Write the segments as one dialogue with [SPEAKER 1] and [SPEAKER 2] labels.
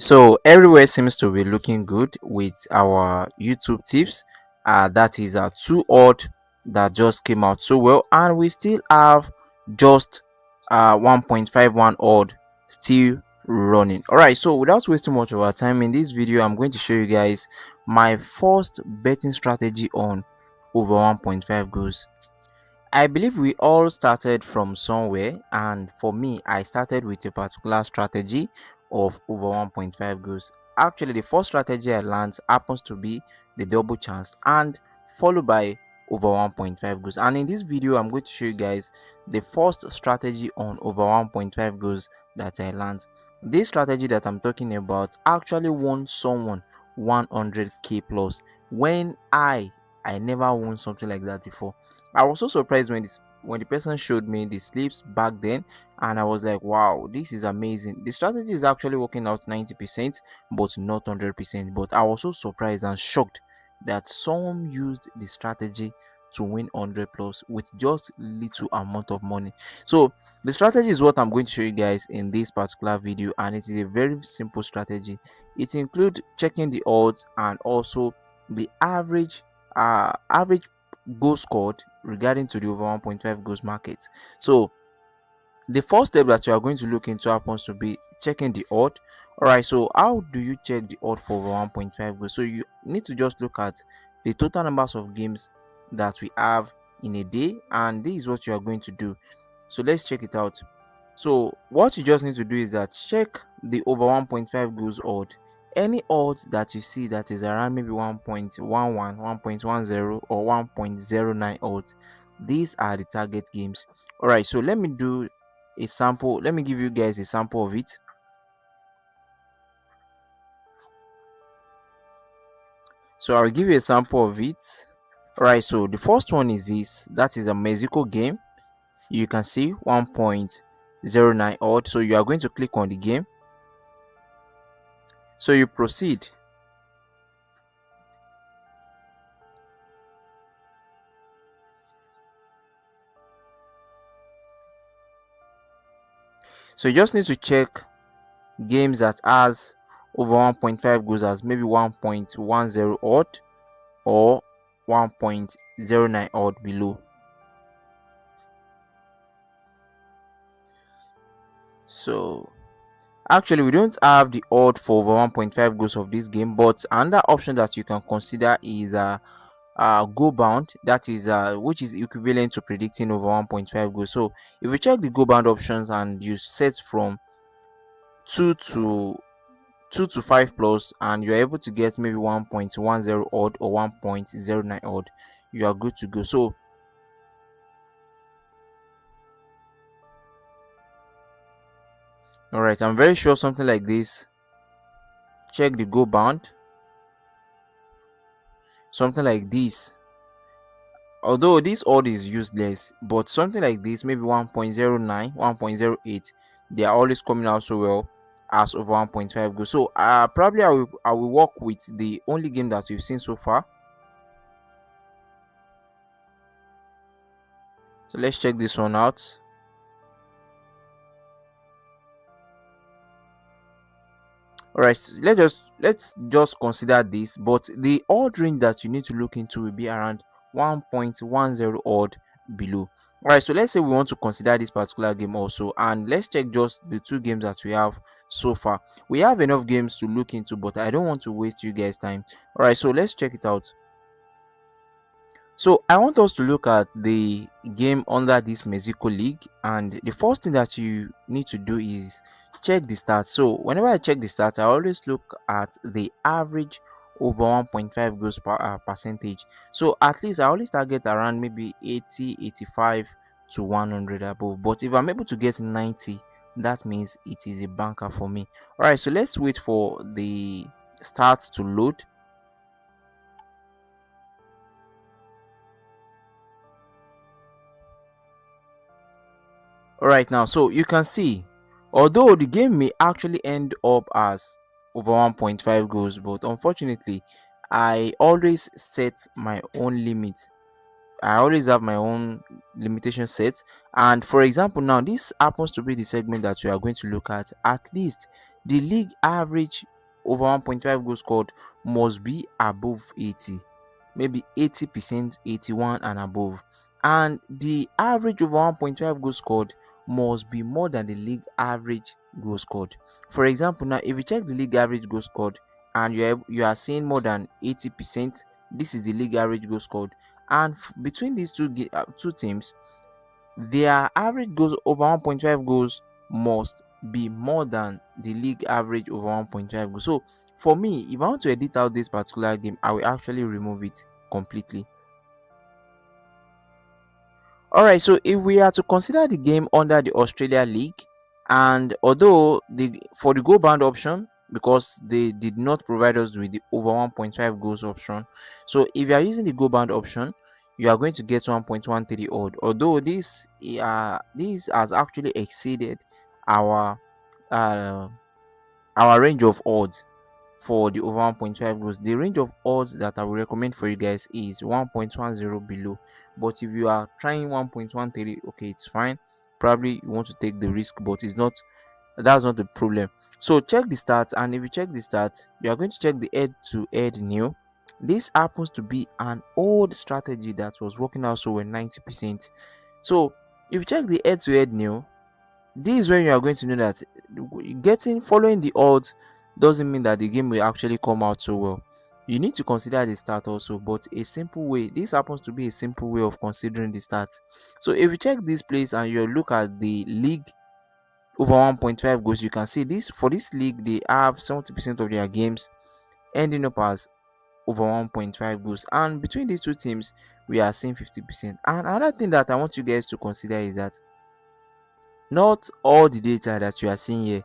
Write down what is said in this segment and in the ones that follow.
[SPEAKER 1] So everywhere seems to be looking good with our YouTube tips. That is a two odd that just came out so well, and we still have just 1.51 odd still running. All right, so without wasting much of our time in this video, I'm going to show you guys my first betting strategy on over 1.5 goals. I believe we all started from somewhere, and for me, I started with a particular strategy of over 1.5 goals. Actually, the first strategy I learned happens to be the double chance, and followed by over 1.5 goals. And in this video, I'm going to show you guys the first strategy on over 1.5 goals that I learned. This strategy that I'm talking about actually won someone 100k plus when I never won something like that before. I was so surprised when the person showed me the slips back then, and I was like, wow, this is amazing. The strategy is actually working out 90%, but not 100%. But I was so surprised and shocked that someone used the strategy to win 100 plus with just little amount of money. So the strategy is what I'm going to show you guys in this particular video, and it is a very simple strategy. It includes checking the odds and also the average goal scored regarding to the over 1.5 goals market. So the first step that you are going to look into happens to be checking the odd. All right, so how do you check the odd for over 1.5 goals? So you need to just look at the total numbers of games that we have in a day, and this is what you are going to do. So let's check it out. So what you just need to do is that check the over 1.5 goals odd. Any odds that you see that is around maybe 1.11, 1.10, or 1.09 odds, these are the target games. All right, so let me do a sample. Let me give you guys a sample of it. So I'll give you a sample of it. All right, so the first one is this. That is a Mexico game. You can see 1.09 odd. So you are going to click on the game. So you proceed. So you just need to check games that has over 1.5 goals as maybe 1.10 odd or 1.09 odd below. So actually we don't have the odd for over 1.5 goals of this game, but another option that you can consider is go bound, that is which is equivalent to predicting over 1.5 goals. So if you check the go bound options and you set from 2 to 2 to 5 plus, and you're able to get maybe 1.10 odd or 1.09 odd, you are good to go. So all right, I'm very sure something like this. Check the go bound, something like this. Although this odd is useless, but something like this, maybe 1.09, 1.08, they are always coming out so well as over 1.5 goals. So probably I will work with the only game that we've seen so far. So let's check this one out. All right, so let's just consider this, but the odd range that you need to look into will be around 1.10 odd below. All right, so let's say we want to consider this particular game also, and let's check just the two games that we have so far. We have enough games to look into, but I don't want to waste you guys time. All right, so let's check it out. So I want us to look at the game under this Mexico League, and the first thing that you need to do is check the stats. So whenever I check the stats, I always look at the average over 1.5 goals per percentage. So at least I always target around maybe 80, 85 to 100 above. But if I'm able to get 90, that means it is a banker for me. All right, so let's wait for the stats to load. All right, now so you can see, although the game may actually end up as over 1.5 goals, but unfortunately I always set my own limit. I always have my own limitation set. And for example, now this happens to be the segment that we are going to look at least the league average over 1.5 goals scored must be above 80, maybe 80%, 81 and above. And the average over 1.5 goals scored must be more than the league average goals scored. For example, now if you check the league average goals scored and you are seeing more than 80%, this is the league average goals scored. And between these two teams, their average goals over 1.5 goals must be more than the league average over 1.5 goals. So for me, if I want to edit out this particular game, I will actually remove it completely. All right, so if we are to consider the game under the Australia League, and although the for the goal bound option, because they did not provide us with the over 1.5 goals option, so if you are using the goal bound option, you are going to get 1.13 odd. Although this has actually exceeded our uh, our range of odds for the over 1.5 goals. The range of odds that I will recommend for you guys is 1.10 below. But if you are trying 1.13, okay, it's fine. Probably you want to take the risk, but that's not the problem. So check the stats, and if you check the stats, you are going to check the head to head new. This happens to be an old strategy that was working out so well, 90%. So if you check the head to head new, this is when you are going to know that getting following the odds doesn't mean that the game will actually come out so well. You need to consider the start also, but a simple way, this happens to be a simple way of considering the start. So if you check this place and you look at the league over 1.5 goals, you can see this for this league they have 70% of their games ending up as over 1.5 goals, and between these two teams we are seeing 50%. And another thing that I want you guys to consider is that not all the data that you are seeing here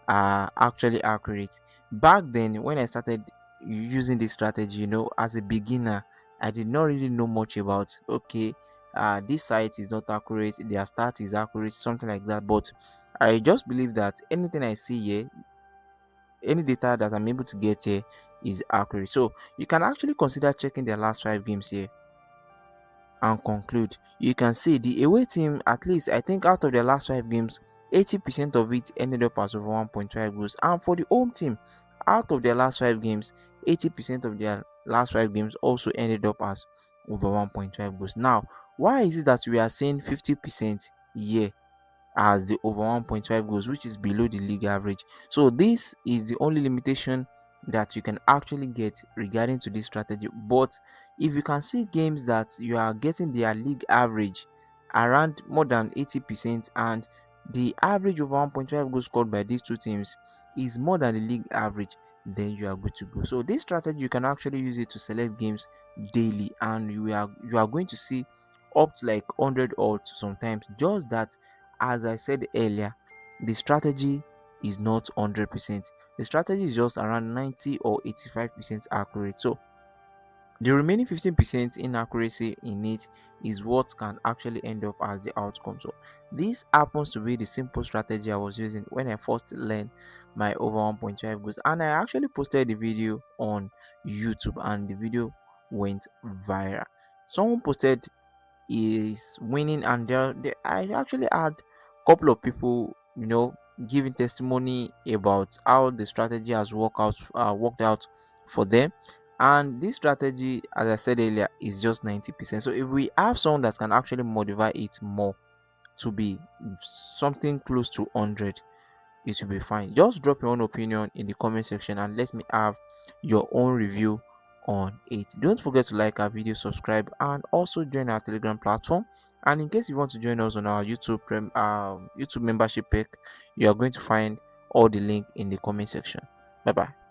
[SPEAKER 1] are actually accurate. Back then, when I started using this strategy, as a beginner, I did not really know much about, okay, this site is not accurate, their start is accurate, something like that. But I just believe that anything I see here, any data that I'm able to get here is accurate. So you can actually consider checking their last 5 games here and conclude. You can see the away team, at least I think out of their last 5 games, 80% of it ended up as over 1.5 goals. And for the home team, out of their last 5 games, 80% of their last 5 games also ended up as over 1.5 goals. Now, why is it that we are saying 50% here as the over 1.5 goals, which is below the league average? So this is the only limitation that you can actually get regarding to this strategy. But if you can see games that you are getting their league average around more than 80%, and the average over 1.5 goals scored by these two teams is more than the league average, then you are good to go. So this strategy, you can actually use it to select games daily, and you are going to see up to like 100 odds sometimes. Just that, as I said earlier, the strategy is not 100%. The strategy is just around 90 or 85% accurate. So the remaining 15% inaccuracy in it is what can actually end up as the outcome. So this happens to be the simple strategy I was using when I first learned my over 1.5 goals, and I actually posted the video on YouTube, and the video went viral. Someone posted is winning, and I actually had a couple of people, giving testimony about how the strategy has worked out for them. And this strategy, as I said earlier, is just 90%. So if we have someone that can actually modify it more to be something close to 100, it should be fine. Just drop your own opinion in the comment section and let me have your own review on it. Don't forget to like our video, subscribe, and also join our Telegram platform. And in case you want to join us on our YouTube membership pack, you are going to find all the link in the comment section. Bye bye.